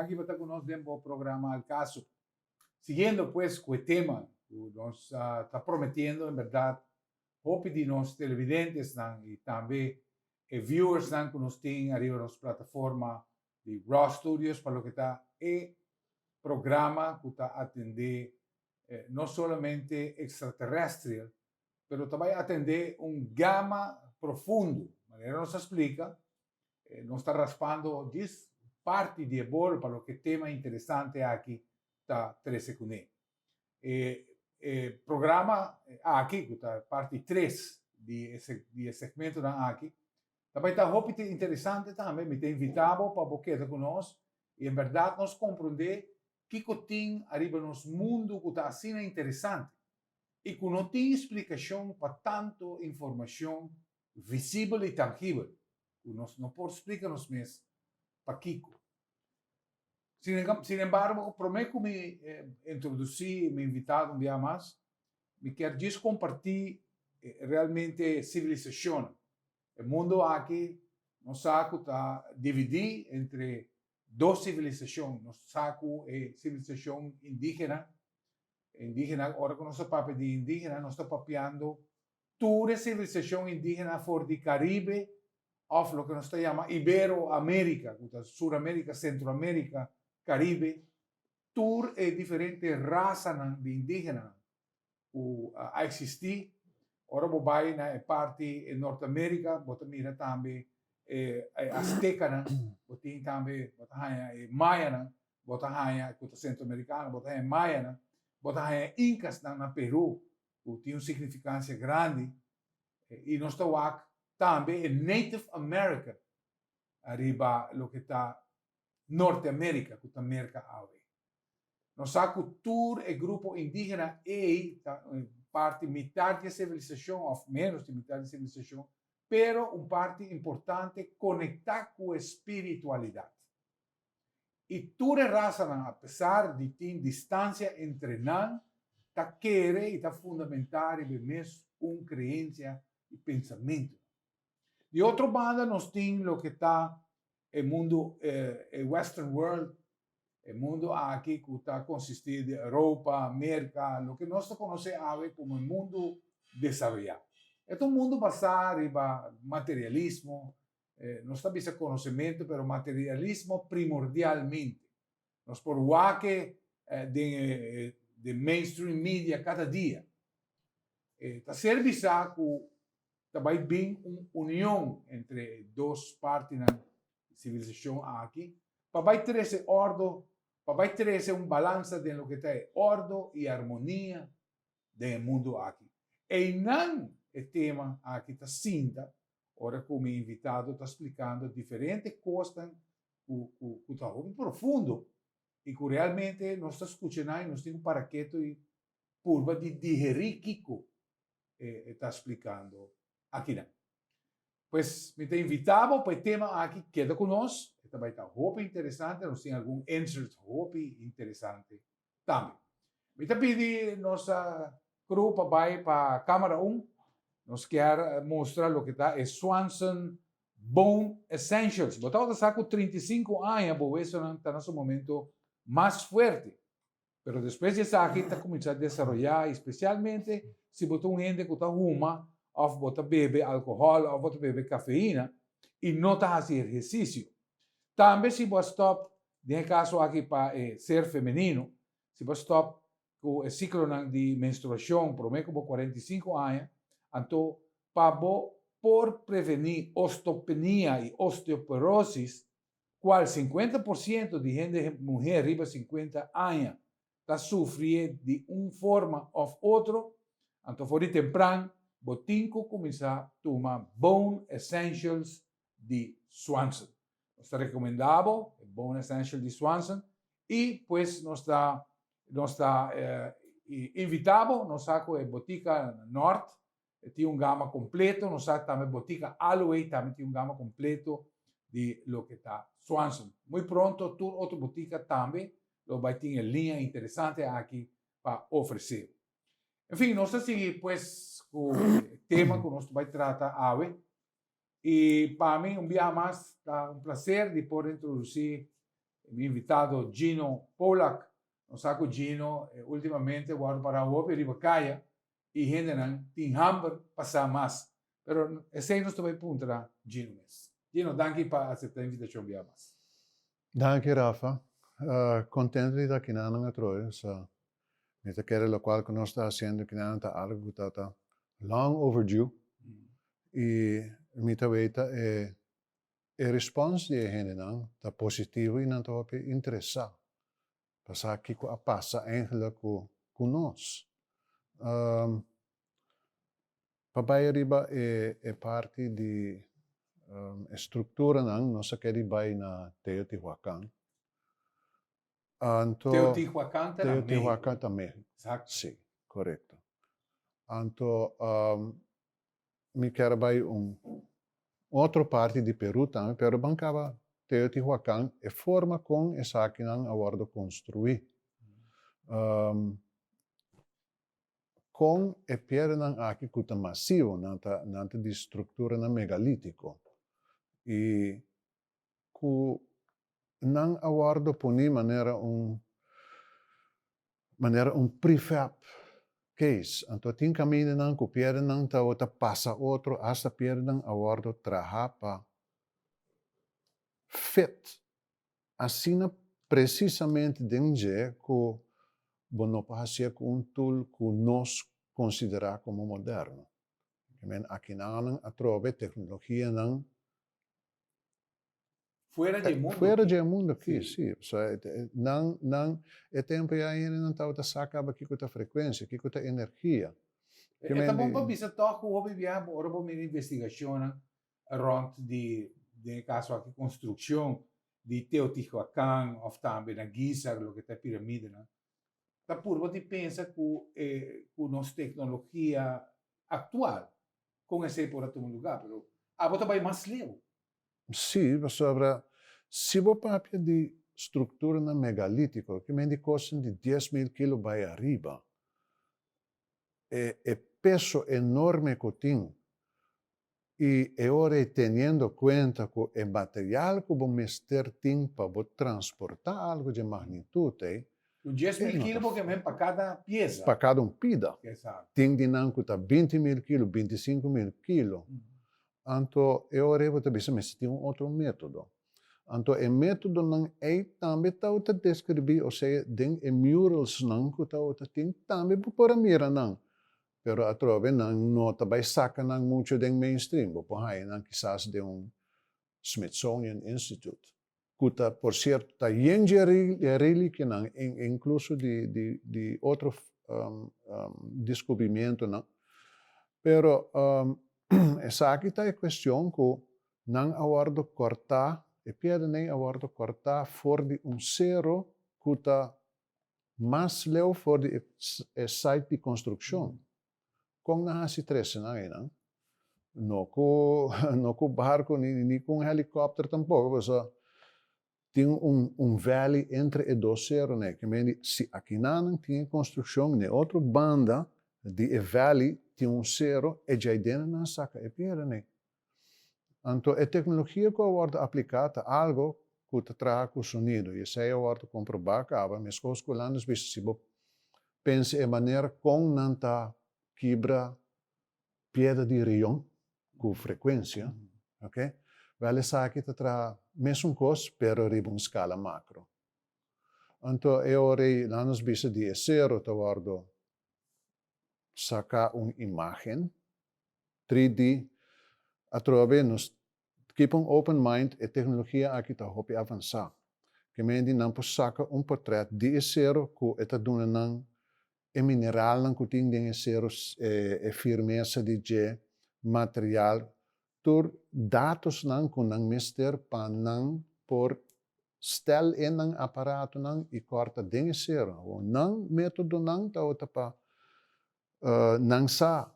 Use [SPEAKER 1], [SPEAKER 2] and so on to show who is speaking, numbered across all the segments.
[SPEAKER 1] aquí para conosco dentro do programa Al Caso. Siguiendo pues con el tema, nos está prometiendo en verdad, hope de los televidentes y también viewers que nos tienen arriba de las plataformas de Raw Studios para lo que está el programa que está atender no solamente extraterrestre, pero también atender un gama profundo. De manera nos explica, nos está raspando 10 parte de bolo para lo que tema interesante aquí está 13 con él. Programa aqui, que está parte 3 de segmento da aqui. Também está muito interessante também, me tem invitado para boqueta conosco e em verdade nós compreender que tem arriba nos mundo que está assim interessante e que não tem explicação para tanto informação visível e tangível. Nós não podemos explicar nos mesmos para Kiko. Sin embargo, prometo me introduzir, me invitado um dia mais, me quer diz compartilhar realmente civilização. O mundo aqui, no saco está dividido entre duas civilizações. No saco é civilização indígena. Agora que nós estamos de indígena, nós estamos papeando toda a civilização indígena fora do Caribe, ou o que nós chamamos Iberoamérica, Suramérica, Centroamérica, Caribe, tour diferentes razas de indígenas a existir. Ora, vai na parte Norte-América, você mira também Azteca, você também Maia, você Centro-Americano, você Maia, você Incas na Peru, que tem uma significância grande. E nós estamos aqui também Native American, arriba o que está Norte-América, que está América Ave. Nossa cultura e grupo indígena é parte metade da civilização, ou menos de metade da civilização, pero parte importante conectar com a espiritualidade. E toda raça, apesar de ter distância entre nós, está querer e está fundamentar e mesmo uma crença e pensamento. De outra banda, nós temos o que está o mundo, o Western World, o mundo aqui que está consistido de Europa, América, o que nós conhecemos como o mundo desarrollado. É um mundo basado em materialismo, não está vista conhecimento, mas materialismo primordialmente. Nós por o que de mainstream media cada dia. Está serviço que também bem uma união entre duas partes da civilização aqui, para trazer ordem, para trazer balança de lo que está ordem e harmonia do mundo aqui. E não o tema aqui está cinta, ora como invitado está explicando diferentes coisas que está muito profundo e que realmente nós está escutando e nós temos para quieto e curva de digerir Kiko está explicando aqui não. Pues me tem invitado para o tema aqui, queda conosco. Também está muito interessante, nós temos algum insert muito interessante também. Me está pedindo nossa grupo vai para a câmera 1, nos quer mostrar o que está é Swanson Bone Essentials. Botamos saco 35 anos, por isso está nesse momento mais forte. Pero depois de aqui está começando a desenvolver, especialmente se botou gente que está fuma, ou bota bebe álcool, ou bota bebe cafeína, e não está fazendo exercício. Também se você stop, nesse caso aqui para ser feminino, se você stop com o ciclo de menstruação, por menos como 45 anos, então, para por prevenir osteopenia e osteoporose, qual 50% de gente, mulher arriba de 50 anos, está sofrendo de uma forma ou outra, então, fora de temprano, botinco começar a tomar Bone Essentials de Swanson. Nos está recomendado el Bone Essential de Swanson y pues nos está invitado, nos saco de Botica Norte, tiene un gama completo, nos saca también Botica Aloe, también tiene un gama completo de lo que está Swanson. Muy pronto, tu otra botica también lo va a tener en línea interesante aquí para ofrecer. En fin, no sé si pues el tema que nos va a tratar hoy. Y para mí, un día más, está un placer de poder introducir Mi invitado Gino Polak, non saco Gino, ultimamente guardo para a Hopi Ribacaya e gente não tem hambre passar mais. Pero esse é nosso ponto, Gino. Gino, danke para aceitar a invitação via mais.
[SPEAKER 2] Dank je, Rafa. Contento de estar aqui na Troia. Met de keren lokaal que nós está haciendo que não está algo que está long overdue. E me weten a resposta de gente não está positivo e não está interessado. Passar aqui com a passa eigenlijk com nós. Papai riba é parte de estrutura não nossa que riba na Teotihuacan.
[SPEAKER 1] Teotihuacan
[SPEAKER 2] também.
[SPEAKER 1] Exato.
[SPEAKER 2] Sim, correto. Então, me quero vai outra parte de Peru também, pero bancava Teotihuacan é forma com essa que não aguardo construir. Com a pedra não aqui que está massivo, não de estrutura não megalítico. E que não aguardo por maneira prefab case. Então tem caminho não que pedra não tá outra passa outro, hasta pedra não aguardo trabalhar para fit. Assim precisamente dentro que não pode ser com tool que nós considerar como moderno. Aqui não trove tecnologia não
[SPEAKER 1] Fora de mundo.
[SPEAKER 2] Fora de mundo aqui, sim. Não é tempo e ainda não está outra saca aqui com a frequência, aqui com a energia.
[SPEAKER 1] É bom para você tocar o hobby viajar, ora para minha investigação around de caso aqui construção de Teotihuacan ou também na Giza, o que é a piramide, né? Tá por você pensa com nossa tecnologia atual, com esse por outro lugar, pero a você vai mais leve.
[SPEAKER 2] Sim, sobre se você papia de estrutura na megalítico, que me costam de 10.000 quilos vai arriba, é peso enorme que tem, e ora tendo conta que o material que você tem para transportar algo de magnitude,
[SPEAKER 1] 10.000 quilos porque mesmo para cada peça.
[SPEAKER 2] Para cada pida.
[SPEAKER 1] Exato.
[SPEAKER 2] Tem de não que 20.000 quilos, 25.000 quilos. Então, eu revo também se tem outro método. Então, o método não é também está descrever, ou seja, tem murals não que tem também para mira não. Pero a trove não também saca não muito de mainstream, por aí não quizás de Smithsonian Institute. Que por certo está bem relíquia não, incluso de outro descobrimento não. Pero essa aqui está a questão que não aguardo cortar, e pedra nem aguardo cortar fora de zero que está mais leu fora de site de construção. Com na hasi três não, não com barco nem com helicóptero tampouco, mas tem vale entre e dois zero, né? Que me se aqui não tem construção, nem outra banda de vale tem zero e já dentro não saca e pedra, né? Então, a tecnologia que agora aplicada algo que traz o sonido, e isso é agora comprovar que mas coisas que lá nos visível pensa em maneira como não está quebra pedra de rion com frequência, ok? Vale sabe que traz mesmo coisa, pero em uma escala macro. Então, eu orei lá nos visível de zero, tá agora sacar uma imagem 3D através nos keep um open mind e tecnologia aqui está hopi avançar. Que me não pode sacar portrait de zero que está dando não e mineral não que tem de zero e firmeza de material tur dados não que não mister para não por stel em não aparato não e corta de zero. O não método não tá outra para não sa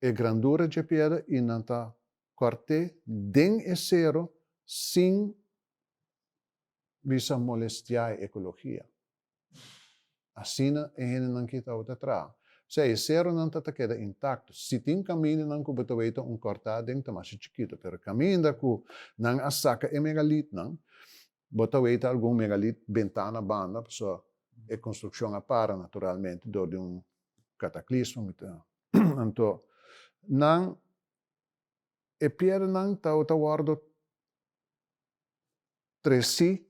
[SPEAKER 2] e grandura de pedra e não tá corte den zero sem visa molestar a ecologia. Assim, a gente não quita outra trás. Se zero não está queda intacto, se tem caminho não que você cortado dentro mais chiquito, pero caminho da que não a saca é megalito não, bota weta algum megalit ventana banda, so é construção a para naturalmente do de um cataclismo, então não e pier não tá guardo tresi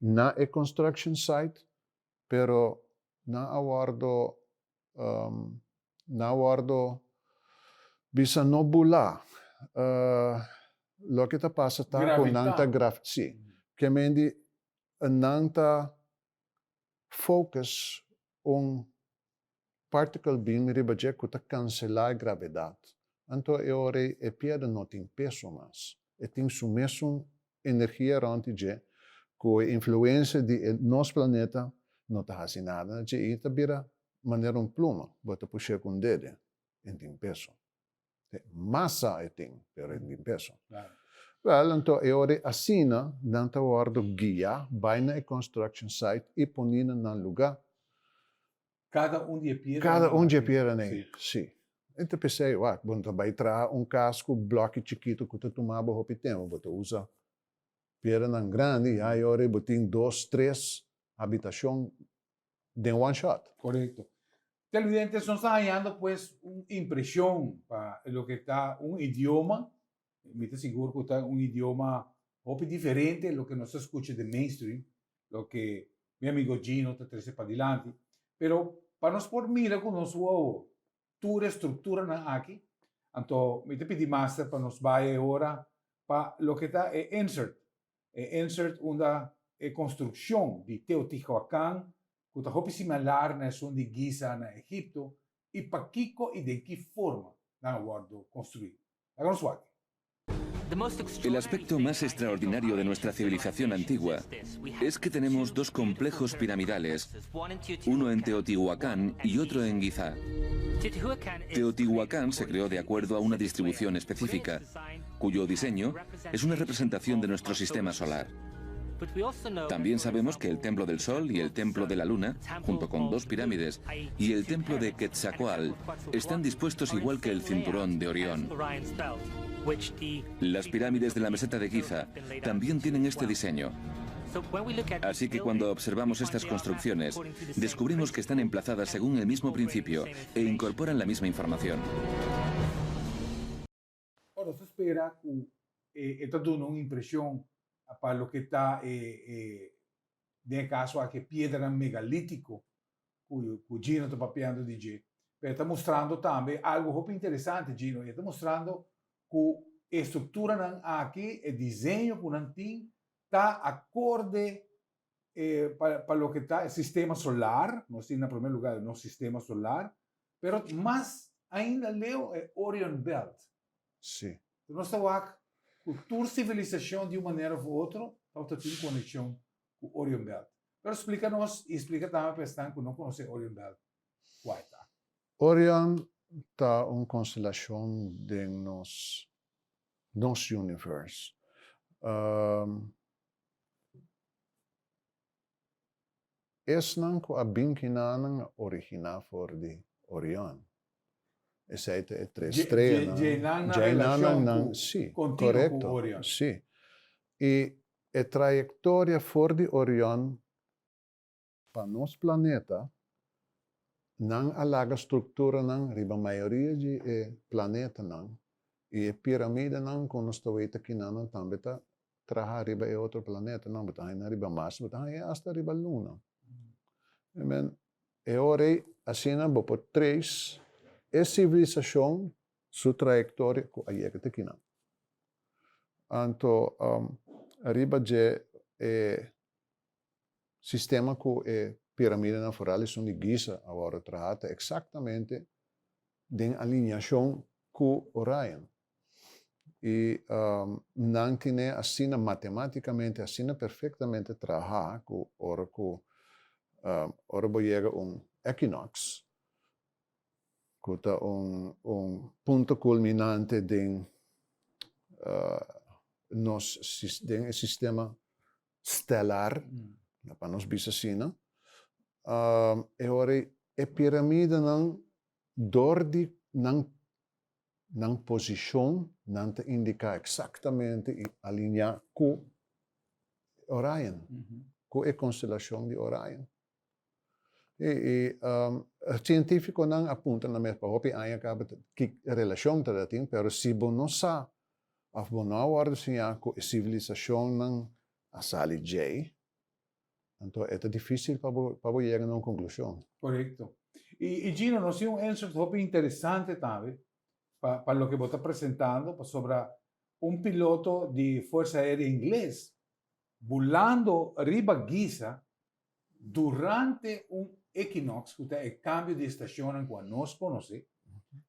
[SPEAKER 2] na e construction site, pero na aguardo bisa nobula lo que ta passa tá com nanta sì, che mendi nanta focus particle beam ribaje kuta cancelar gravidade. Então eu ore e piada não tem peso mais. E tem su mesmo energia ronti je com a influência de nosso planeta não tá assim nada. Je ita bira maneira pluma, bota puxar com dedo, e tem peso. Massa e tem, pero tem peso. Well, então eu ore assina, nanta guardo guia, vai na construction site e ponina na lugar.
[SPEAKER 1] Cada dia
[SPEAKER 2] piera né? Sim. Então pensei, bom, vai trazer casco, bloco chiquito que tu tomava o tempo, você usa piera não grande, e aí ora botem 2, 3 habitações de one shot.
[SPEAKER 1] Correcto. Televidentes nos están hallando pues una impresión para lo que está un idioma, me estoy seguro que está un idioma diferente lo que nos escucha de mainstream, lo que mi amigo Gino te trae para adelante, pero para nos por mirar con nuestro tour estructura aquí, entonces me te pedí master para nos vaya ahora para lo que está insert una construcción de Teotihuacán, que está similar na zona de Giza na Egipto e para Kiko e de que forma na guardo construir. Hagamos suave.
[SPEAKER 3] El aspecto más extraordinario de nuestra civilización antigua es que tenemos dos complejos piramidales, uno en Teotihuacán y otro en Giza. Teotihuacán se creó de acuerdo a una distribución específica, cuyo diseño es una representación de nuestro sistema solar. También sabemos que el Templo del Sol y el Templo de la Luna, junto con dos pirámides, y el Templo de Quetzalcóatl, están dispuestos igual que el cinturón de Orión. Las pirámides de la meseta de Giza también tienen este diseño. Así que cuando observamos estas construcciones, descubrimos que están emplazadas según el mismo principio e incorporan la misma información.
[SPEAKER 1] Ahora se espera que está dando una impresión para lo que está de caso a que piedra megalítico que Gino está papeando de G. Pero está mostrando también algo muy interesante, Gino. Está mostrando que la estructura aquí, el diseño que não tem, está acorde para lo que está el sistema solar. No está en primer lugar no sistema solar, pero más ainda leo el Orion Belt.
[SPEAKER 2] Sí.
[SPEAKER 1] Nós estamos cultura civilização de uma maneira ou outra, falta ter conexão com o Orion Belt. Mas explica-nos e explica também para os que não conhecem Orion Belt. Qual está?
[SPEAKER 2] Orion está uma constelação de nosso universo. Es não a binkinan original for de Orion. Essa é três estrelas. Sim, correto. Sim. E a trajetória fora de Orion para nosso planeta não alaga estrutura não riba maioria de planeta não e a piramide não quando estou aqui não também tá traha riba é outro planeta não botar na riba Mars botar aí hasta riba Luna. Amen. E ora assim não por 3 é civilização, sua trajetória, que aí é que está aqui não. Então, arriba de sistema que é piramide natural são de Giza agora trata exatamente de alinhação com Orion. E não tem assim matematicamente, assim perfeitamente trabalhar com hora que hora chega equinox. Que está ponto culminante de nosso sistema estelar, para nós bisacina. E ora a piramide não dordi não posição não te indica exatamente alinhar com Orion, que é a constelação de Orion. Científico não apunta na mesma hopi aí acaba que relação tá tem, pero se bom não sabe, of bom não acorda sinha com a civilização não a sali J, então é difícil para chegar a uma conclusão.
[SPEAKER 1] Correcto. Y Gino, nos dio un enfoque interesante también para lo que vos estás presentando sobre un piloto de Fuerza Aérea inglés volando arriba Giza durante un equinox, que es el cambio de estación en cual nos conoce,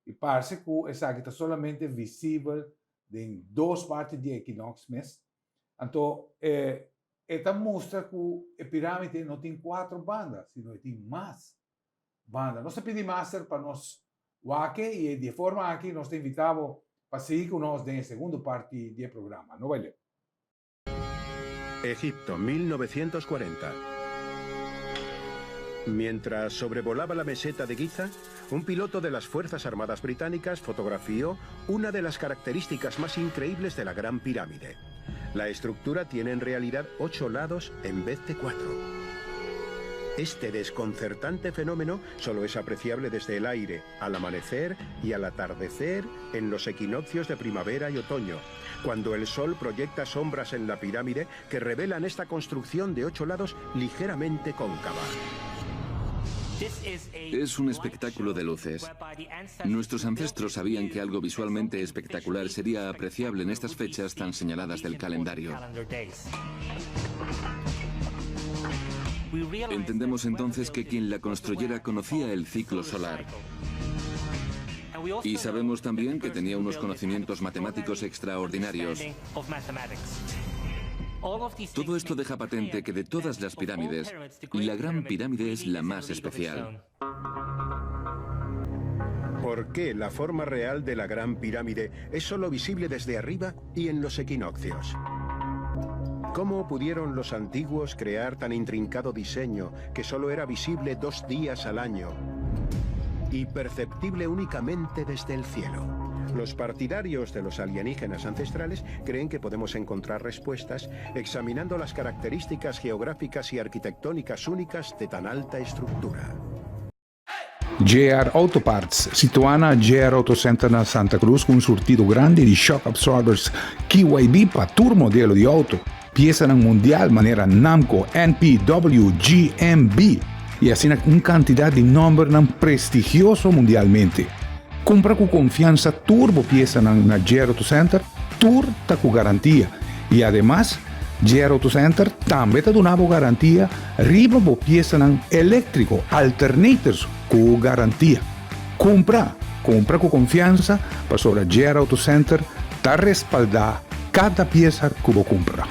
[SPEAKER 1] y parece que esa está solamente visible en 2 partes de equinox mes. Entonces, esta muestra que la pirámide no tiene 4 bandas, sino que tiene más bandas. Nos pide master para nos guaque y de forma aquí nos invitamos para seguir con nosotros en la segunda parte del programa. ¿No vale?
[SPEAKER 4] Egipto, 1940. Mientras sobrevolaba la meseta de Giza, un piloto de las Fuerzas Armadas Británicas fotografió una de las características más increíbles de la Gran Pirámide. La estructura tiene en realidad 8 lados en vez de 4. Este desconcertante fenómeno solo es apreciable desde el aire, al amanecer y al atardecer en los equinoccios de primavera y otoño, cuando el Sol proyecta sombras en la pirámide que revelan esta construcción de 8 lados ligeramente cóncava.
[SPEAKER 3] Es un espectáculo de luces. Nuestros ancestros sabían que algo visualmente espectacular sería apreciable en estas fechas tan señaladas del calendario. Entendemos entonces que quien la construyera conocía el ciclo solar. Y sabemos también que tenía unos conocimientos matemáticos extraordinarios. Todo esto deja patente que de todas las pirámides, la Gran Pirámide es la más especial.
[SPEAKER 4] ¿Por qué la forma real de la Gran Pirámide es solo visible desde arriba y en los equinoccios? ¿Cómo pudieron los antiguos crear tan intrincado diseño que solo era visible 2 días al año y perceptible únicamente desde el cielo? Los partidarios de los alienígenas ancestrales creen que podemos encontrar respuestas examinando las características geográficas y arquitectónicas únicas de tan alta estructura.
[SPEAKER 5] JR Auto Parts, situada JR Auto Center na Santa Cruz com um sortido grande de shock absorbers KYB para todo modelo de auto. Pieza mundial maneira Namco, NPW, GMB e assim uma quantidade de número prestigioso mundialmente. Compra com confiança turbo pieza na JR Auto Center, está com garantia. E además, JR Auto Center também está dando garantia riba por pieza elétrico, alternators com garantia. Compra com confiança para sobre JR Auto Center está respaldar cada pieza que você compra.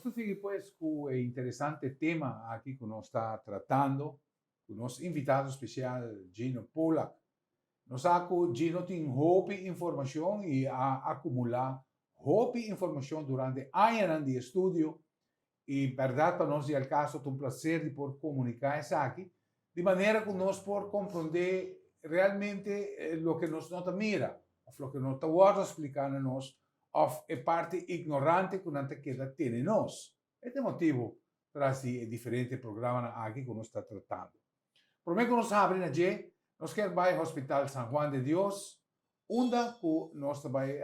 [SPEAKER 1] Vamos seguir pues con el interesante tema aquí que nos está tratando, con nuestro invitado especial Gino Polak. Nos saco Gino tiene mucha información y ha acumulado mucha información durante años de estudio y verdad para nosotros el caso es un placer de poder comunicar eso aquí de manera que nos podemos comprender realmente lo que nos nota mira o lo que nos está guardando explicándonos of a parte ignorante que una queda tiene nos. Este motivo tras de diferentes programas aquí que nos está tratando. Por meio que nos abren allí, nos queda vai Hospital San Juan de Dios, onde nos vai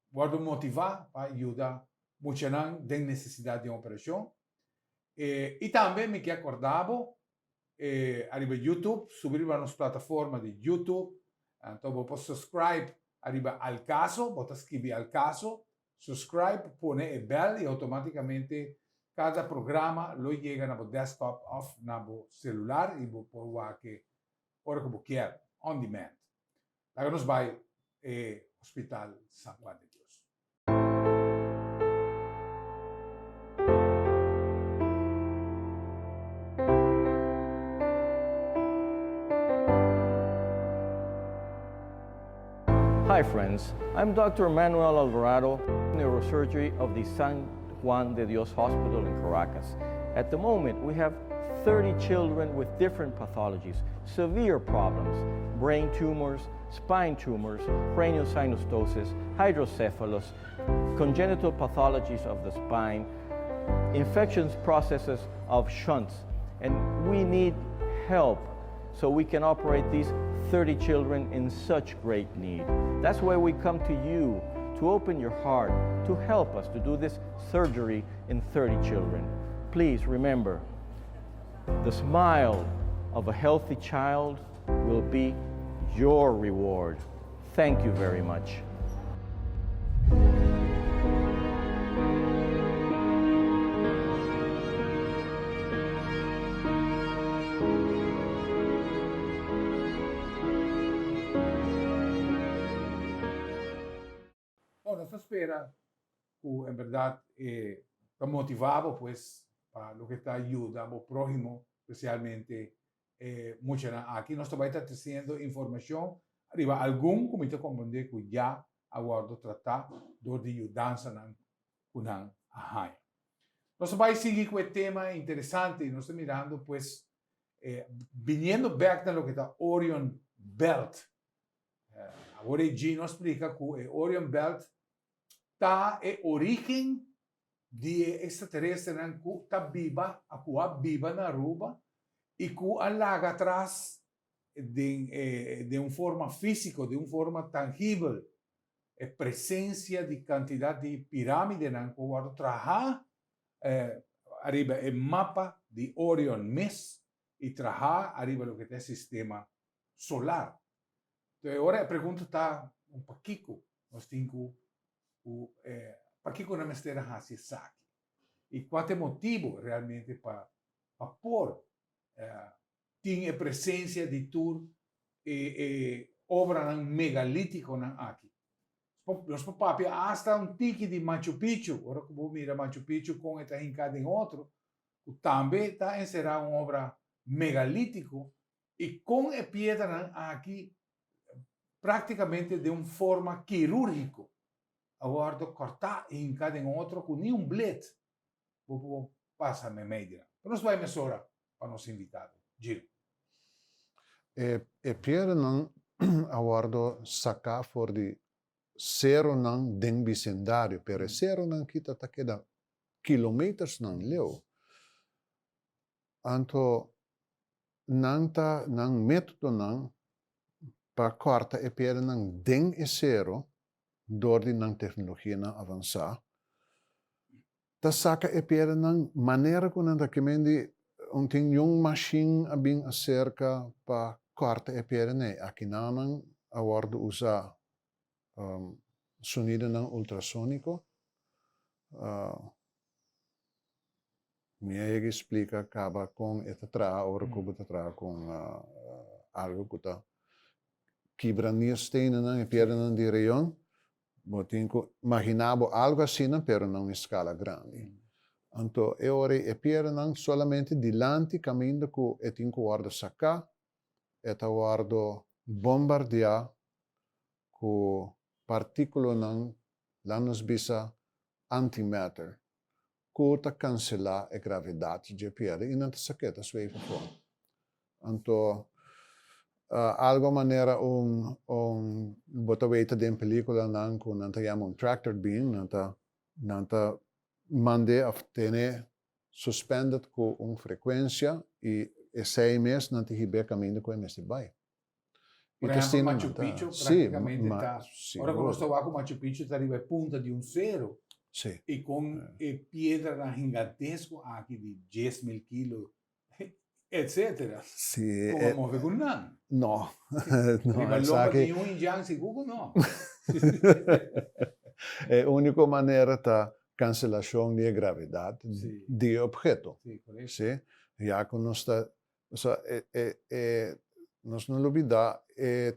[SPEAKER 1] guardo motivar para ajudar mucho de necessidade de uma operação. E também me que acordava, arriba YouTube, subir para nossa plataforma de YouTube, então você pode subscribe arriba al caso, vos escribir al caso, subscribe, pone el bell y automáticamente cada programa lo llega a tu desktop o a tu celular y vos podés que ahora que vos quieras, on demand. Luego nos va Hospital San Juan de Dios.
[SPEAKER 6] Hi friends, I'm Dr. Manuel Alvarado, neurosurgery of the San Juan de Dios Hospital in Caracas. At the moment, we have 30 children with different pathologies, severe problems, brain tumors, spine tumors, craniosynostosis, hydrocephalus, congenital pathologies of the spine, infections processes of shunts, and we need help so we can operate these 30 children in such great need. That's why we come to you to open your heart, to help us to do this surgery in 30 children. Please remember, the smile of a healthy child will be your reward. Thank you very much.
[SPEAKER 1] Bueno, esto espera que en verdad está motivado pues para lo que está ayudando al prójimo, especialmente mucho aquí nos va a estar diciendo información arriba algún comité comprender que ya aguardo tratar de ayudanza con ajá. Nós vamos seguir com o tema interessante, nós estamos mirando, pues, viniendo back a lo que está Orion Belt. Agora, G nos explica que o Orion Belt está o origen de extraterrestre que está viva na Aruba e que alaga atrás de uma forma física, de uma forma tangível, a presença de quantidade de pirâmide que guarda trabalhar arriba o mapa de Orion MES e trabalhar arriba lo que é o sistema solar. Então, agora a pergunta está pouquinho, nós temos pouquinho na mistério de saque. E qual é o motivo realmente para pôr tem a presença de tur obra megalítica aqui. Nós papapia hasta tique de Machu Picchu, agora que vou mirar Machu Picchu com esta hincada em outro, também está encerrado uma obra megalítico e com a pedra aqui praticamente de uma forma quirúrgica. Agora cortar e hincada em outro com nenhum bled. Vou passar a média. Nós vamos agora para nosso invitado, Gil.
[SPEAKER 2] E pedra não aguardo sacar for de zero não den bicendário, pero zero não kita ta queda quilômetros não leu. Anto não método não para corta e pedra não den e zero door de não tecnologia não avançar. Ta saca e pedra não maneira com não que mendi tem machine a bem acerca para corta e pedra né. Aqui não aguardo usar sonido não ultrassônico. Minha explica acaba com esta tra ou como tra com algo que tá quebrania stenen não e pedra não de região. Imaginava algo assim, pero não em escala grande. Então, ora e pedra não somente dilante caminho que tem que guarda sacar, guarda bombardear com partícula não lá nos bisa antimatter, que ta cancelar a gravidade de pedra e não te saqueta sweva fora. Então, algo maneira botaveta de película não com não te chama tractor beam, não te mande a ter suspended com uma frequência e 6 meses não te ribe caminho com este vai.
[SPEAKER 1] Por exemplo, Machu Picchu praticamente está. Agora, quando estou com Machu Picchu, está arriba a punta de zero.
[SPEAKER 2] Sim.
[SPEAKER 1] E com pedra gigantesca aqui de 10.000 quilos, etc.
[SPEAKER 2] Sim.
[SPEAKER 1] Como move com não.
[SPEAKER 2] Não.
[SPEAKER 1] Não,
[SPEAKER 2] sabe.
[SPEAKER 1] Nenhum indiano seguro, não.
[SPEAKER 2] É a única maneira da cancelação de gravidade de objeto. Sim. Já que nós está, nós não olvidamos,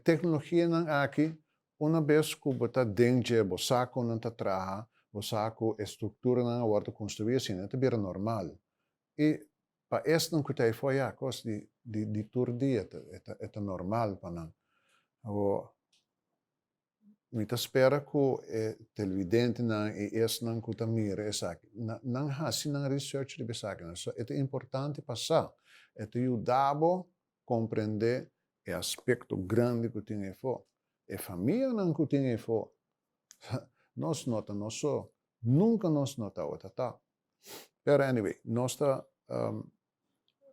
[SPEAKER 2] tecnologia não aqui, uma vez que você dentro do saco não está trabalhando, o saco estrutura não agora construir assim, não é normal. E para este não que foi a coisa de turdia, é normal para não. Muito espera que o televidente não e este não que mira essa não há assim não research de besaque, é importante passar. te ajudava a compreender o aspecto grande que tem fora. E família não que tem fora. Nós nota, nós só, nunca nós nota o tá. Pero anyway, nós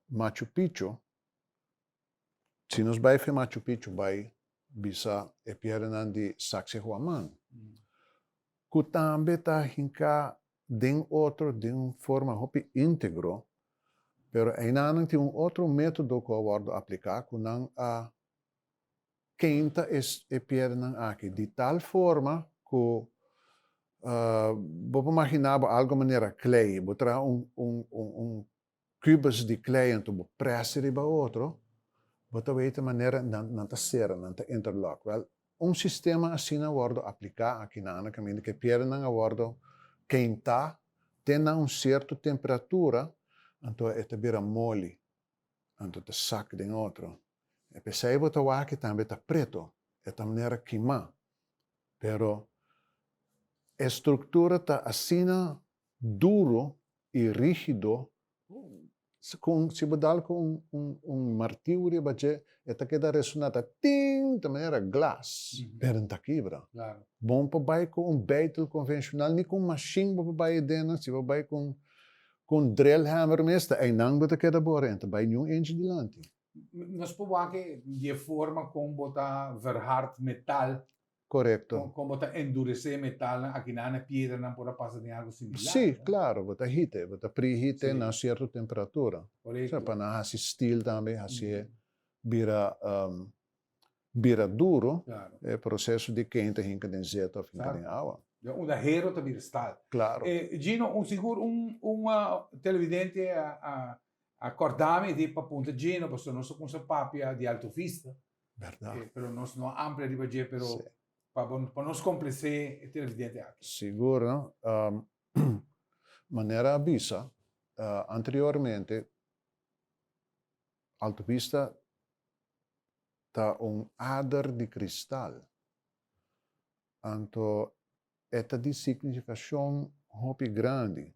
[SPEAKER 2] Machu Picchu, se nós vai para Machu Picchu, vai bisa e piada de Sacsayhuaman. Que também está hinca de forma hopi íntegro, pero ainda tem outro método que eu vou aplicar, que não a quinta e piada aqui, de tal forma que vou imaginar algo maneira clay, vou trazer cubos de clay, então vou pressar para outro, vou ver de maneira não tá serra, não tá interlock. Well, sistema assim não vou aplicar aqui na caminho que piada não vou quentar, tem certa temperatura, então é vira mole, então te saca de outro. E pensei vou tomar que também tá preto, é de maneira queimar, pero a estrutura está assim duro e rígido, se você dá com martilho, está queda ressonada, ting, de maneira glass, pero não quebra.
[SPEAKER 1] Claro.
[SPEAKER 2] Bom para vai com beitel convencional, nem com machine para vai dentro, se vai com drill hammer mesmo, aí não vai queda bora, então vai nenhum inch dilante.
[SPEAKER 1] Nós podemos que de forma como botar verhard metal,
[SPEAKER 2] Correto.
[SPEAKER 1] como botar endurecer metal, aqui na piedra não pode passar de algo similar.
[SPEAKER 2] Sim, claro, bota heat, bota preheat na certa temperatura.
[SPEAKER 1] Correto.
[SPEAKER 2] Para não fazer steel também, assim vira duro,
[SPEAKER 1] Claro.
[SPEAKER 2] é processo de quente hinca de zeta ou hinca de água.
[SPEAKER 1] Uma hero também está.
[SPEAKER 2] Claro.
[SPEAKER 1] Gino, seguro televidente acordame di appunto Gino, perché non so come si papia di Alto Vista.
[SPEAKER 2] Verdade.
[SPEAKER 1] Però non sono ampia di bagge, però
[SPEAKER 2] Sì.
[SPEAKER 1] per non scomplesse il televidente anche.
[SPEAKER 2] Seguro, maneira avisa, anteriormente, Alto Vista está adar de cristal. Então, esta de significação hopi grande.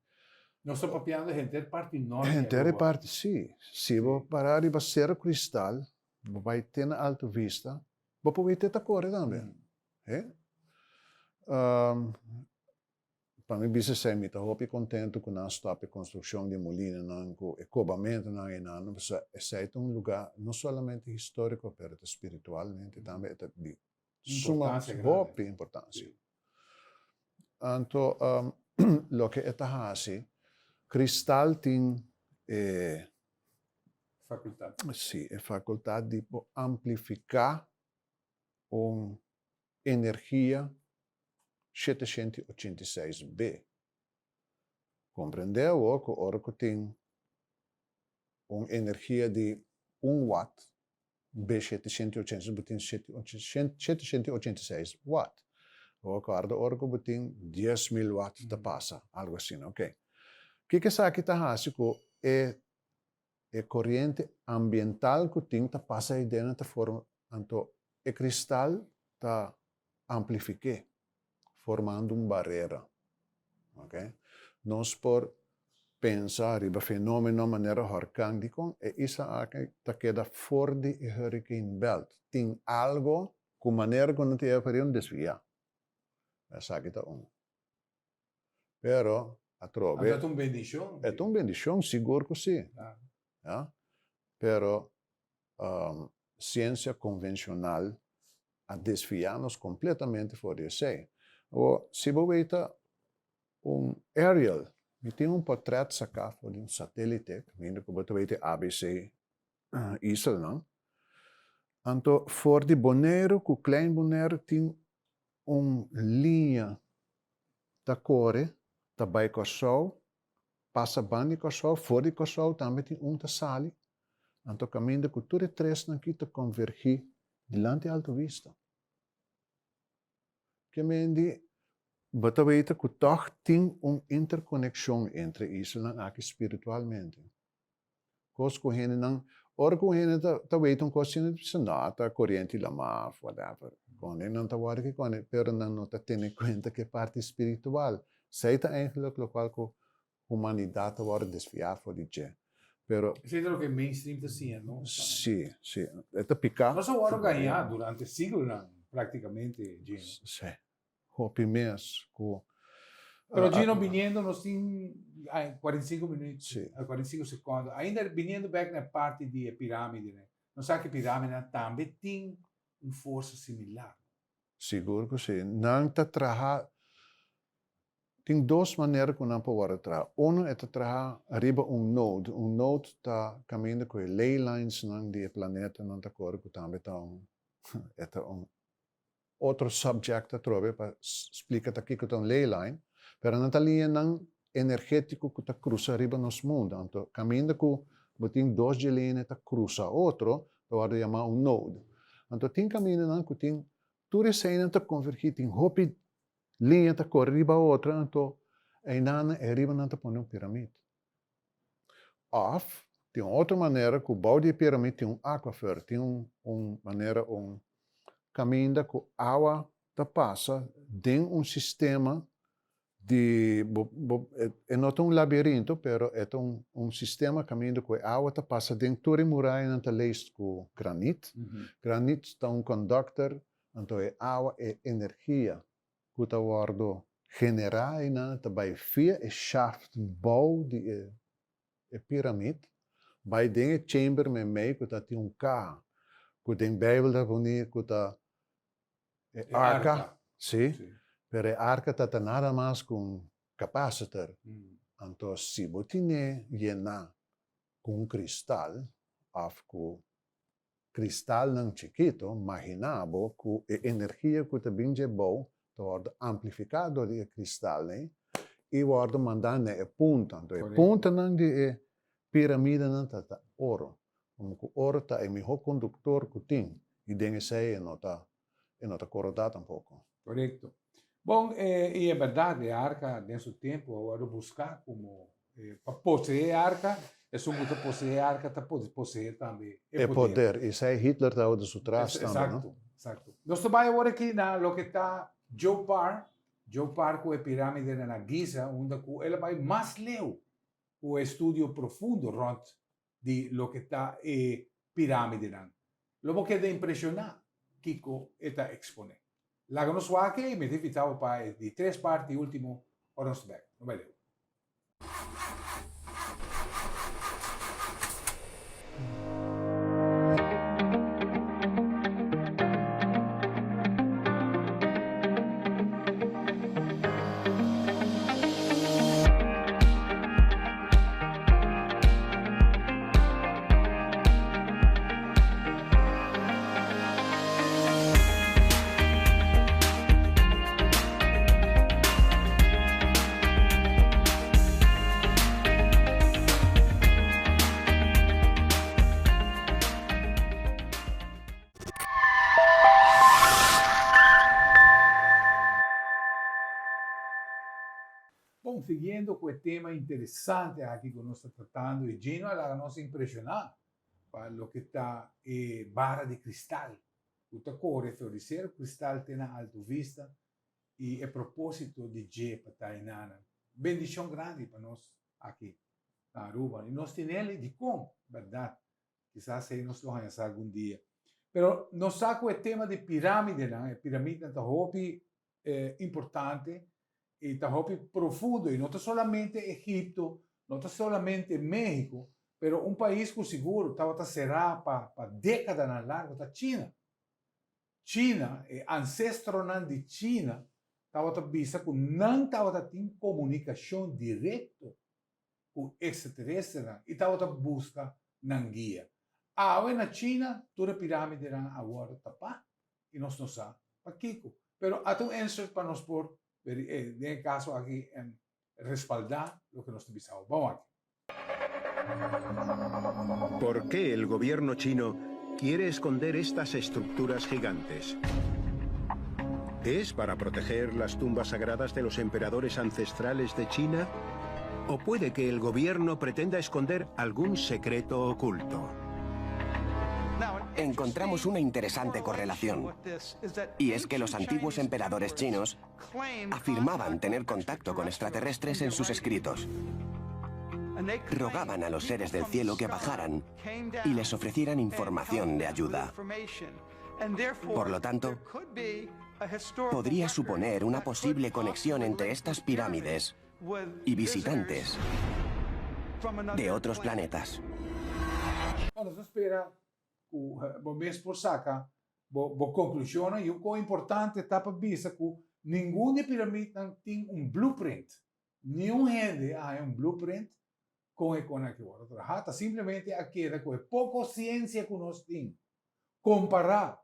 [SPEAKER 1] Non sto papiando gente parte norte.
[SPEAKER 2] Inteira parte, sim. Se você parar e ser cristal, você vai ter na Alto Vista, você pode ter a cor também. Para mim, bisa sei, me estou contente com a stop construção de molina, com o acabamento, é um lugar não somente histórico, mas espiritualmente também de suma importância. Então, o que está assim, cristal tem
[SPEAKER 1] facoltà.
[SPEAKER 2] Sì, è facoltà di amplificar uma energia 786B. Compreendeu que ora que tem uma energia de 1 watt, B786 watt. Ora que tem 10.000 watts da passa, algo assim, ok? O que essa aqui está fazendo é corrente ambiental que tem que passar aí dentro da forma, então o cristal está amplificado, formando uma barreira, ok? Nós por pensar em fenômeno de maneira orgânica, e isso aqui está queda fora do hurricane belt, tem algo com maneira que não tem para desviar, essa aqui está pero a trove
[SPEAKER 1] È un benedizione.
[SPEAKER 2] é uma bendição, seguro que sim. Ja? Pero ciência convencional a desviar-nos completamente fora de si. Ou se você vê aerial, tem portrait sacado de satélite, que você vê ABC Isla, não? Então, fora de Bonaire, com klein Bonaire, tem linha da cor, da bij Kosovo, passa bem de Kosovo, fora de Kosovo também tem da sali. Então, caminho de cultura 3 aqui te convergir diante Alto Vista. Que mendi, você vê que toch tem uma interconexão entre isso e aqui espiritualmente. Coisa que a gente não, ora que a gente está vendo coisa que não está corrente lá, mas whatever. Quando não está vendo que quando, pero não está tendo em conta que parte espiritual. Sei está eigenlijk o qual que a humanidade wordt desviada voor die. Pero
[SPEAKER 1] Eso es lo que el mainstream está haciendo, ¿no?
[SPEAKER 2] sí, esta pica.
[SPEAKER 1] No se va a ganhar durante siglos, prácticamente, Gino.
[SPEAKER 2] Sí, hopi mes,
[SPEAKER 1] Pero Gino viniendo nos tem 45 minutos,
[SPEAKER 2] Sim.
[SPEAKER 1] 45 segundos. Ainda viniendo back na parte de pirâmide, né? Não sabe que pirâmide também tem uma força similar.
[SPEAKER 2] Seguro que sim. Não está trabalhando. Tem duas maneiras que não pode trabalhar. Uma é trabalhar arriba node. Node está caminhando com as ley lines do planeta, não está correndo que também está outro subject para explicar aqui que é ley line. Pero não está linha energético que está cruzando arriba nos mundo. Então, caminhando com tem duas linhas que cruza outro, pode chamar node. Então, tem caminho que tem tudo isso aí está convergido, tem hopi linha está correndo a outra, então aí arriba não está pondo pirâmide. Of, tem outra maneira que o bau de pirâmide tem aquífero, tem maneira, caminho que a água está passa dentro sistema de, não é labirinto, pero é sistema caminho que a água está passa dentro de muralha não está leis com granito. Granito está conductor, então é água é energia que está guardo generar e não está vai via e shaft bau de pirâmide, vai dentro chamber me meio que está tem carro, que tem Bíblia da bonita, que está arca, sim. Pero a arca está nada mais com capacitor. Então, se você llenar com cristal, com cristal não chiquito, imaginava que a energia que está bem boa, está amplificado de cristal, né? E está mandando a ponta. Então, a ponta não de pirâmide não está ouro. Como que ouro está o melhor condutor que tem. E dentro disso não está corrodado tampouco.
[SPEAKER 1] Correto. Bom, e é verdade, a arca, nesse tempo, agora buscar como para possuir a arca, é só muito possuir a arca, para possuir também
[SPEAKER 2] É poder. Isso aí Hitler estava de seu trás também,
[SPEAKER 1] exato, exato. Nós vamos agora aqui na lo que está Joe Parr com a pirâmide na Giza, onde ele vai mais leu o estudo profundo rond de lo que está a pirâmide. Lo que queda impressionar, Kiko, está exponer. La que nos va que me invitado para de 3 partes y último Orange Back. No me leo. Bom, seguindo com o tema interessante aqui que nós estamos tratando, e Gino ela nos impressionar para o que está barra de cristal. O que corre florescer, o cristal tem na alta vista e é propósito de G para Tainana. Bendição grande para nós aqui na Aruba. E nós temos ele de como, verdade? Quizás aí nós vamos algum dia. Mas nós saco o tema de pirâmide, né? Pirâmide é um importante. E está profundo, e não está solamente Egipto, não está solamente México, mas país que seguro estava cerrado para décadas na larga, está China. China, ancestro de China, estava vista que não estava tendo comunicação direta com extraterrestre, e estava busca na guia. Agora na China, toda a pirâmide agora está pá, e nós não sabemos para Kiko. Mas há um answer para nós por en caso aquí respaldar lo que nos visamos. Vamos aquí.
[SPEAKER 4] ¿Por qué el gobierno chino quiere esconder estas estructuras gigantes? ¿Es para proteger las tumbas sagradas de los emperadores ancestrales de China? ¿O puede que el gobierno pretenda esconder algún secreto oculto?
[SPEAKER 7] Encontramos una interesante correlación, y es que los antiguos emperadores chinos afirmaban tener contacto con extraterrestres en sus escritos. rogaban a los seres del cielo que bajaran y les ofrecieran información de ayuda. Por lo tanto, podría suponer una posible conexión entre estas pirámides y visitantes de otros planetas.
[SPEAKER 1] Bueno, se espera que o mês por saca, bo conclusiona e o que importante está para vista que nenhuma pirâmide tem blueprint. Nenhum gente há blueprint com a que agora trabalha. Simplesmente aqui com a pouca ciência que nós temos. Comparar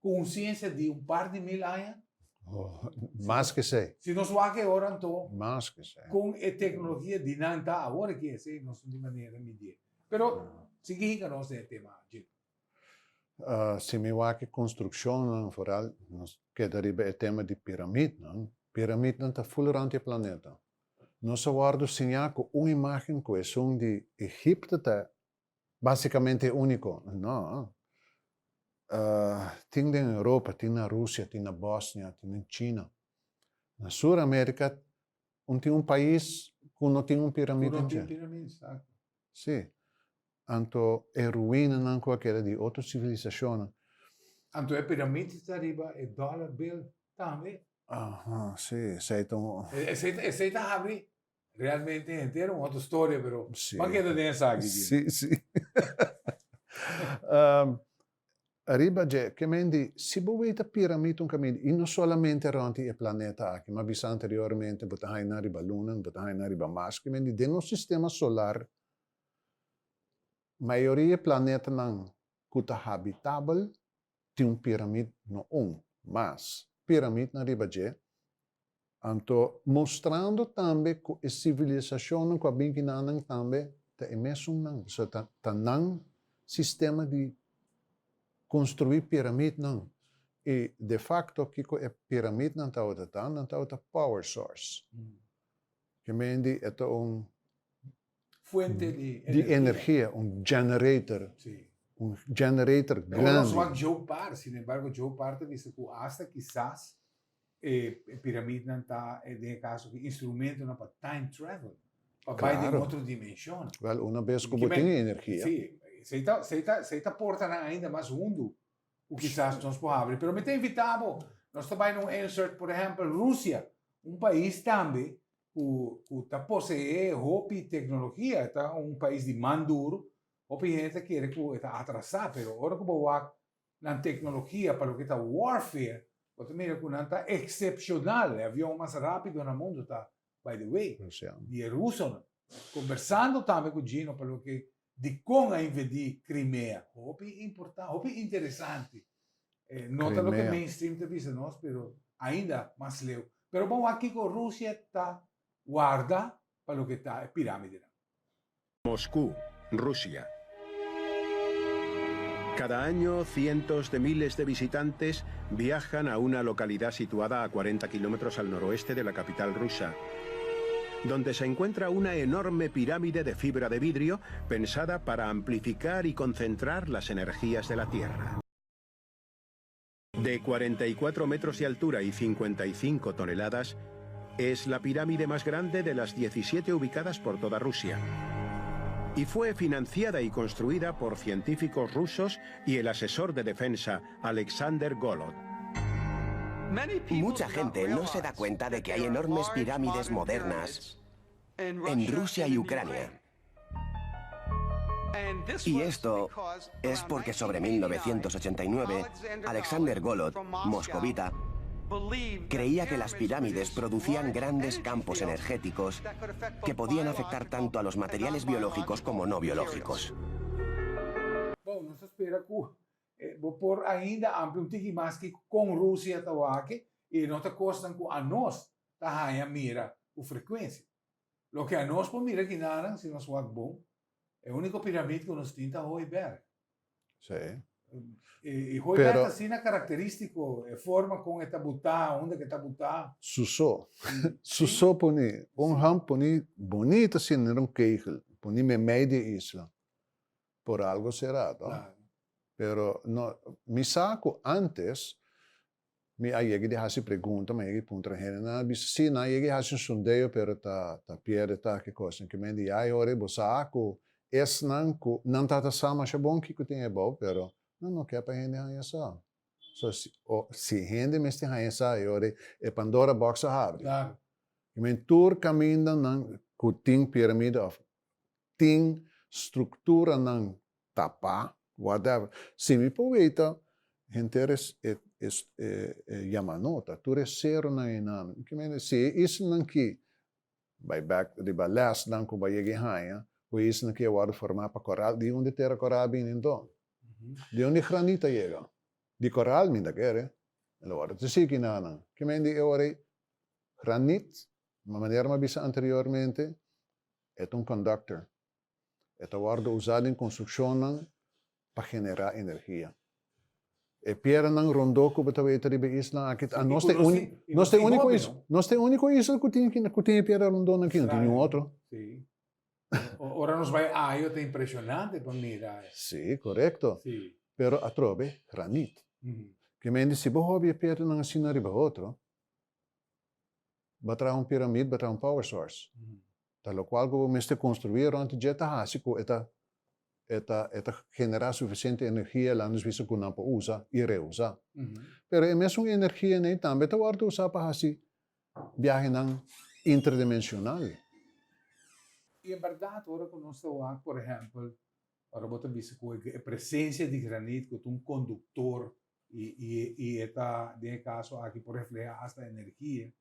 [SPEAKER 1] com ciência de par de mil anos.
[SPEAKER 2] Oh, más que sei.
[SPEAKER 1] Se nós vamos agora, então,
[SPEAKER 2] Más que sei.
[SPEAKER 1] com a tecnologia de nanta agora que é, não sei de maneira medir. Pero, seguindo nós é tema, Gino.
[SPEAKER 2] Se me vai que construção, vooral, nos quedaria o tema de pirâmide, não? Pirâmide não está full durante o planeta. Nós guardo sinal com uma imagem que é de Egipto, tá basicamente único, não? Tem na Europa, tem na Rússia, tem na Bósnia, tem na China. Na Sul-América, tem país que não tem pirâmide.
[SPEAKER 1] Não tem pirâmide, sabe?
[SPEAKER 2] Sim. Anto é ruína não qualquer de outra civilização.
[SPEAKER 1] Anto é pirâmide está arriba, é dollar bill também.
[SPEAKER 2] Aham, sim, então.
[SPEAKER 1] Esse está abre realmente inteiro uma outra história, pero
[SPEAKER 2] Sim.
[SPEAKER 1] mas que é dessa aqui.
[SPEAKER 2] Sim, sim. Arriba je, que mendi, se você a pirâmide um caminho, e não somente durante o planeta aqui, mas bisa anteriormente, você vai na riba Luna, você vai na riba Mars, que mendi, dentro do sistema solar, maioria planeta não está habitável, tem pirâmide no mas pirâmide na riba je, anto mostrando também que a civilização com a binquinanang também tá mesmo não, so tá não sistema de construir pirâmide não. E de facto que a pirâmide não está outra power source. Que mendi é
[SPEAKER 1] Fuente
[SPEAKER 2] de energia, generator.
[SPEAKER 1] Sim.
[SPEAKER 2] Generator grande.
[SPEAKER 1] Não só Joe Par, sin embargo, Joe Par te dice que hasta quizás pirâmide não está, de caso, que instrumento não para time travel, para vai de outra dimensão.
[SPEAKER 2] Well, uma vez que você tem energia.
[SPEAKER 1] Sim, se está portando ainda mais mundo, o quizás nós podemos abrir. Pero me tem invitado, nós também no insert, por exemplo, Rússia, país também que está possuindo roupa e tecnologia, está país de mão duro, roupa gente quer que está atrasado, pero agora que boa na tecnologia para o que está warfare, você mira que não está excepcional, o avião mais rápido no mundo está, by the way, de russo, conversando também com o Gino para o que de como invadir Crimea, roupa importante, roupa interessante, não está o que mainstream te diz nós, pero ainda mais leu. Pero bom, aqui com a Rússia está guarda para o que está pirâmide.
[SPEAKER 4] Moscú, Rusia. Cada año, cientos de miles de visitantes viajan a una localidad situada a 40 kilómetros al noroeste de la capital rusa, donde se encuentra una enorme pirámide de fibra de vidrio pensada para amplificar y concentrar las energías de la Tierra. De 44 metros de altura y 55 toneladas, es la pirámide más grande de las 17 ubicadas por toda Rusia. Y fue financiada y construida por científicos rusos y el asesor de defensa Alexander Golod.
[SPEAKER 7] Mucha gente no se da cuenta de que hay enormes pirámides modernas en Rusia y Ucrania. Y esto es porque sobre 1989, Alexander Golod, moscovita, creía que las pirámides producían grandes campos energéticos que podían afectar tanto a los materiales biológicos como no biológicos.
[SPEAKER 1] Bom, nós espera que por ainda amplio mais que com Rússia está aqui e não está costando a nós tá a mira a frequência. Lo que a nós por mira que nada se nós vamos bom é o único pirâmide que nós temos Hoiberg.
[SPEAKER 2] Sim.
[SPEAKER 1] E Hoiberg assim na característico forma com esta butá, onde que está butá.
[SPEAKER 2] Susô. Susô poni ham poni bonito assim num kegel, poni me meio de isla. Por algo será, tá? Claro. Pero no, mi saco antes Mi ayegi de hasi pergunta, mas ayegi puntra hene na bisa si na ayegi hasi sundeio pero ta pierde ta que coisa que mendi ai ore bosaco es nan tata sama chabon que tem é bom pero não quer para hene hanya sa. So si hende mesti hanya sa ore e Pandora box abre.
[SPEAKER 1] Claro.
[SPEAKER 2] Que men tour caminda nan kuting piramide of ting structura nan tapa whatever. Se me poeta Henteres Yamanota, tu resero na inam. Que men se isso nan que by back riba last nan ko bayegi hanya, o isso nan que eu formar para coral, de onde ter coral bem então. De onde granita chega. De coral minda quer. Elo ora te siki nana. Que men di ore granit, uma maneira ma bisa anteriormente, é conductor. É usado em construção para generar energia. E piedra nang rondo ko betaweta ribe isla akit nós tem único isla que tem piedra rondo nang aqui, tem outro.
[SPEAKER 1] Sim. Ora nos vai tá impressionante para mirar.
[SPEAKER 2] Sim, correto.
[SPEAKER 1] Sim.
[SPEAKER 2] Pero atrobe granit. Que mende se bohobie piedra nang sina ribe outro. Batra piramide, batra power source. Tal qual go meste construir antes jeta hasico eta generar suficiente energia lá nos visto que não usa e reusa. Pero é mesmo energia nem também tá warto usar para assim viagem interdimensional.
[SPEAKER 1] E é verdade, agora que nós estamos, por exemplo, agora você visto que a presença de granito com condutor e eta de caso aqui por reflejar esta energia.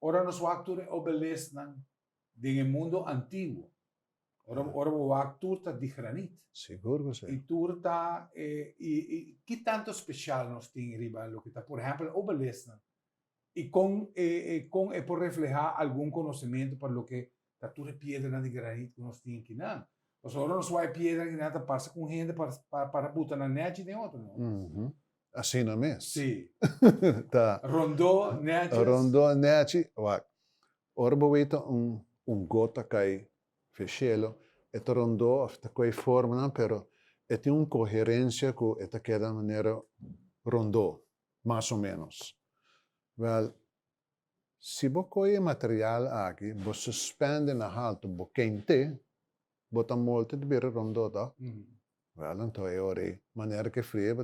[SPEAKER 1] Agora nós vamos ter obelisco do mundo antigo. Ora o actor está de granito.
[SPEAKER 2] Seguro que sim.
[SPEAKER 1] E tu está que tanto especial nós tem riba lo que está, por exemplo, obelisco. E com por reflejar algum conhecimento para o que está tudo pedra de granito que nós tem aqui não. Mas agora nós vai pedra que nada passa com gente para botar na net de outro não.
[SPEAKER 2] Assim não é?
[SPEAKER 1] Sim.
[SPEAKER 2] Tá.
[SPEAKER 1] Rondou net.
[SPEAKER 2] Rondou net. Ora boeta gota cai fechelo, et rondou afta quei forma, pero tem uma coerência que esta queda maneira rondou, mais ou menos. Well, se você material aqui, você suspende na alto, você quente, bota molto de beira rondou, tá? Well, então é hora maneira que fria,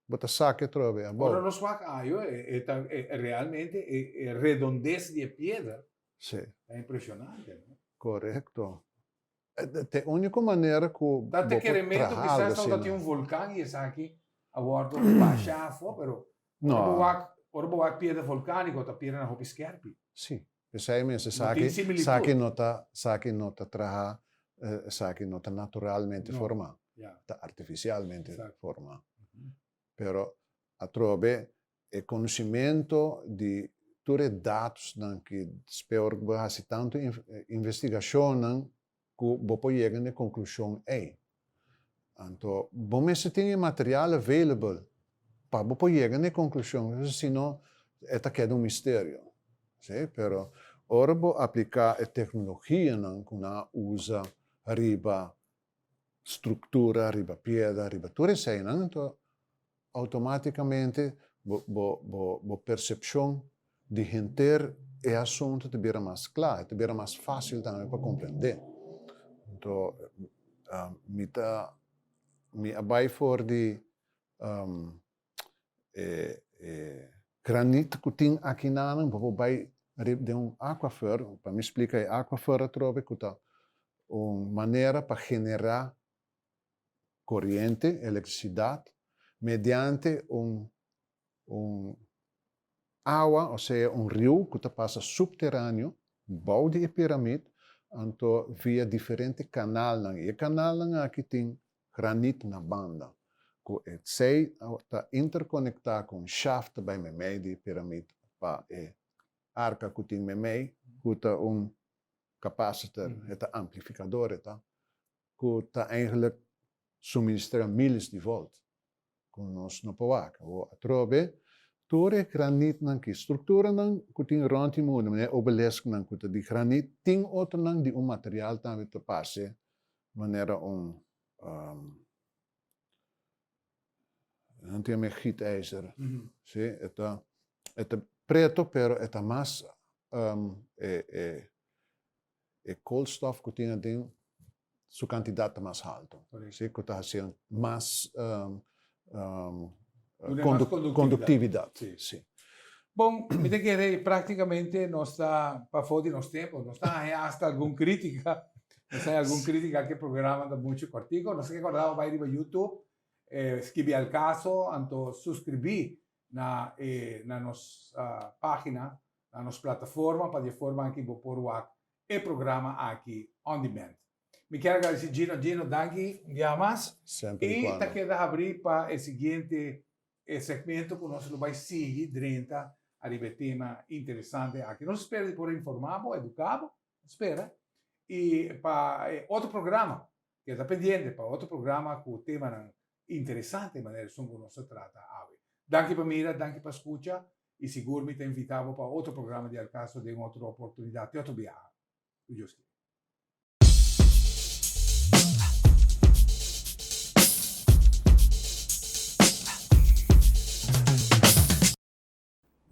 [SPEAKER 2] bota saque trove.
[SPEAKER 1] Agora nós vamos realmente redondez de pedra.
[SPEAKER 2] Sim.
[SPEAKER 1] É impressionante, né?
[SPEAKER 2] Correto. É a única maneira que
[SPEAKER 1] dá requerimento que quizás não tem vulcão e essa aqui a bordo baixa pero não orbo pedra vulcânica tá pedra na roupa esquerpe.
[SPEAKER 2] Sim. Isso aí mesmo, saque nota traha, saque nota naturalmente formado, tá artificialmente formado. Pero a trobe é conhecimento de tutte dados que speur base tanto investigação que bopo chega na conclusão então bom se tem material available para bopo chega na conclusão senão é mistério sim pero ora bo aplicar a tecnologia que na usa riba estrutura riba pedra riba tudo isso então automaticamente bo percepção de entender é assunto de beira mais claro, de beira mais fácil também para compreender. Então, me abai for de granito que tem aqui na área, vou vai de aquafer, para me explicar, aquafer trove que tá uma maneira para generar corrente, eletricidade, mediante água, ou seja, rio que passa subterrâneo, bau de pirâmide, então via diferente canal. E o canal aqui tem granito na banda, que está interconectado com o shaft by meio de pirâmide, para arca que tem meio, que está capacitor, está amplificador, que está eigenlijk suministra milhas de volt, com nós no poaca. O atrobe Tore granit que estrutura que tem rond o mundo, né? Obelisco que de granit tem outro de material também te passe maneira não tem gietijzer. Sí, está preto, pero está mais koolstof que tem sua quantidade mais alta. Sí, que está fazendo mais condutividade.
[SPEAKER 1] Sì.
[SPEAKER 2] Sí.
[SPEAKER 1] Bom, mi te che praticamente non sta pa fuori di nostro tempo, non sta hasta alcun critica, non sai alcun critica che programma da mucho quartico, non sai che guardavo vai riva YouTube, scrivi al caso, anto suscribi na nostra pagina, na nostra piattaforma, para de forma anche bo por e programa aqui on demand. Mi quero agradecer Gino, danke, un día más.
[SPEAKER 2] Sempre
[SPEAKER 1] E
[SPEAKER 2] quando.
[SPEAKER 1] te queda abrir para o seguinte segmento que nós vai seguir dentro arriva tema interessante aqui. Nós esperamos por informado, educado, espera. E para outro programa, que está pendente, para outro programa com tema interessante, de maneira como nós trata a ave. Danke para mira, danke para escucha, e seguro me te invitavo para outro programa de caso de uma outra oportunidade, de outro viaje.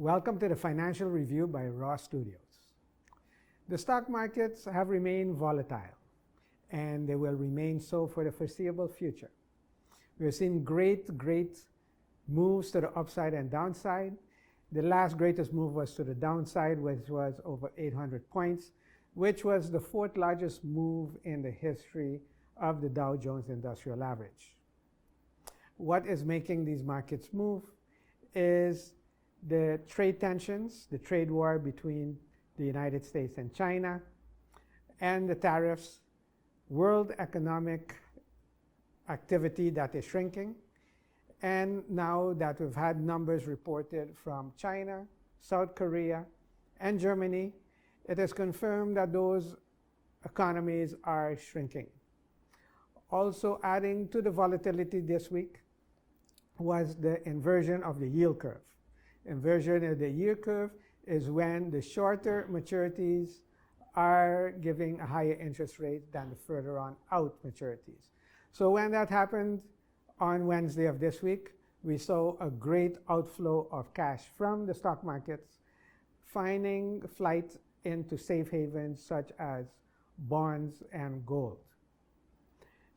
[SPEAKER 8] Welcome to the Financial Review by Raw Studios. The stock markets have remained volatile, and they will remain so for the foreseeable future. We've seen great moves to the upside and downside. The last greatest move was to the downside, which was over 800 points, which was the fourth largest move in the history of the Dow Jones Industrial Average. What is making these markets move is the trade tensions, the trade war between the United States and China, and the tariffs, world economic activity that is shrinking, and now that we've had numbers reported from China, South Korea, and Germany, it is confirmed that those economies are shrinking. Also adding to the volatility this week was the inversion of the yield curve. Inversion of the yield curve is when the shorter maturities are giving a higher interest rate than the further on out maturities. So when that happened on Wednesday of this week, we saw a great outflow of cash from the stock markets, finding flight into safe havens such as bonds and gold.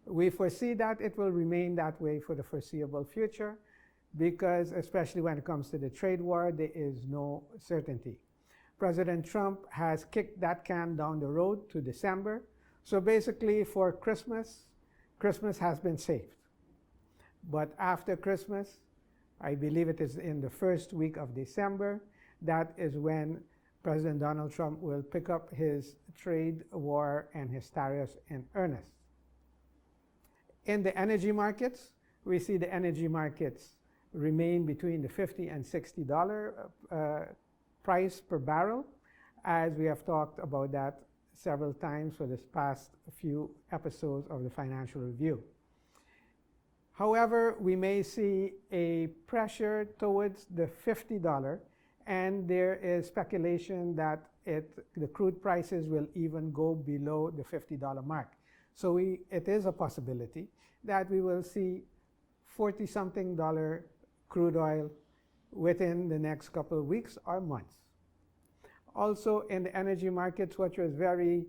[SPEAKER 8] We foresee that it will remain that way for the foreseeable future, because especially when it comes to the trade war, there is no certainty. President Trump has kicked that can down the road to December. So basically for Christmas has been saved. But after Christmas, I believe it is in the first week of December, that is when President Donald Trump will pick up his trade war and his tariffs in earnest. In the energy markets, we see the energy markets remain between the $50 and $60 price per barrel, as we have talked about that several times for this past few episodes of the Financial Review. However, we may see a pressure towards the $50, and there is speculation that the crude prices will even go below the $50 mark. So it is a possibility that we will see $40-something crude oil within the next couple of weeks or months. Also in the energy markets, what was very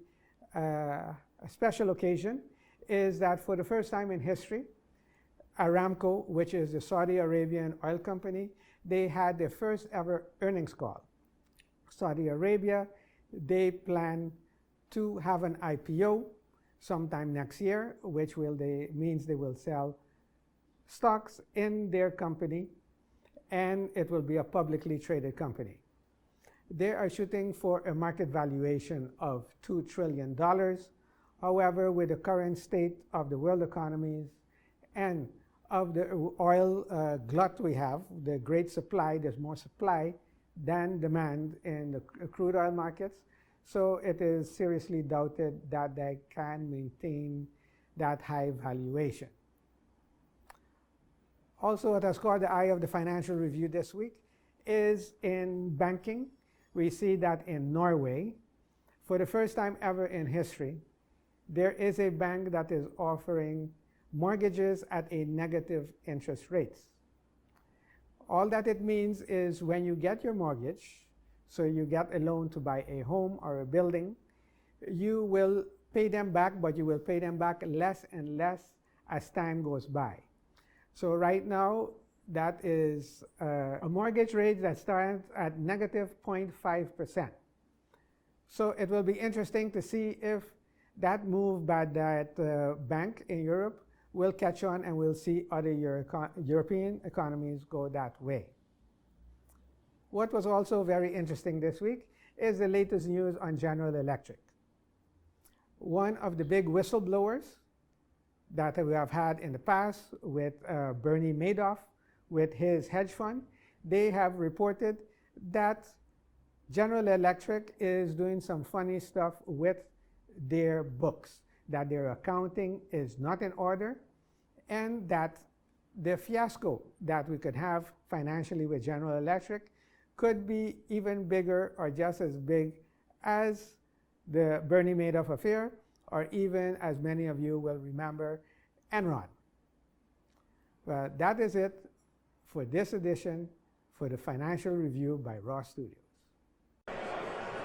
[SPEAKER 8] a special occasion is that for the first time in history, Aramco, which is the Saudi Arabian oil company, they had their first ever earnings call. Saudi Arabia, they plan to have an IPO sometime next year, which means they will sell stocks in their company, and it will be a publicly traded company. They are shooting for a market valuation of $2 trillion. However, with the current state of the world economies and of the oil glut we have, the great supply, there's more supply than demand in the crude oil markets. So it is seriously doubted that they can maintain that high valuation. Also, what has caught the eye of the Financial Review this week is in banking. We see that in Norway, for the first time ever in history, there is a bank that is offering mortgages at a negative interest rate. All that it means is when you get your mortgage, so you get a loan to buy a home or a building, you will pay them back, but you will pay them back less and less as time goes by. So right now, that is a mortgage rate that starts at negative 0.5%. So it will be interesting to see if that move by that bank in Europe will catch on, and we'll see other European economies go that way. What was also very interesting this week is the latest news on General Electric. One of the big whistleblowers that we have had in the past with Bernie Madoff, with his hedge fund, they have reported that General Electric is doing some funny stuff with their books, that their accounting is not in order, and that the fiasco that we could have financially with General Electric could be even bigger or just as big as the Bernie Madoff affair, or even, as many of you will remember, Enron. Well, that is it for this edition for the Financial Review by Ross Studios.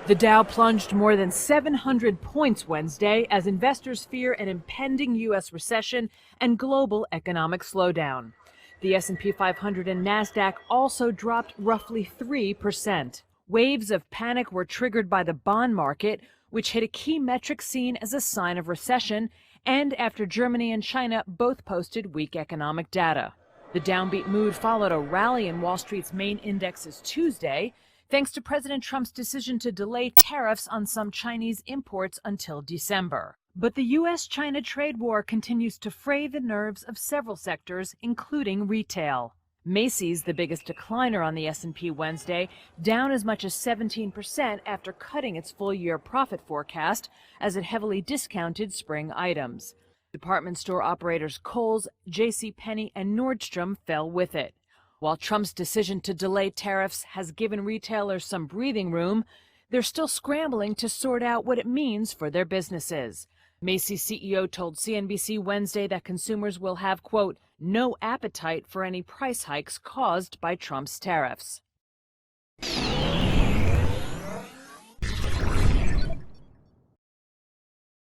[SPEAKER 9] The Dow plunged more than 700 points Wednesday as investors fear an impending U.S. recession and global economic slowdown. The S&P 500 and NASDAQ also dropped roughly 3%. Waves of panic were triggered by the bond market, which hit a key metric seen as a sign of recession, and after Germany and China both posted weak economic data. The downbeat mood followed a rally in Wall Street's main indexes Tuesday, thanks to President Trump's decision to delay tariffs on some Chinese imports until December. But the U.S.-China trade war continues to fray the nerves of several sectors, including retail. Macy's, the biggest decliner on the S&P Wednesday, down as much as 17% after cutting its full-year profit forecast as it heavily discounted spring items. Department store operators Kohl's, JCPenney, and Nordstrom fell with it. While Trump's decision to delay tariffs has given retailers some breathing room, they're still scrambling to sort out what it means for their businesses. Macy's CEO told CNBC Wednesday that consumers will have, quote, no appetite for any price hikes caused by Trump's tariffs.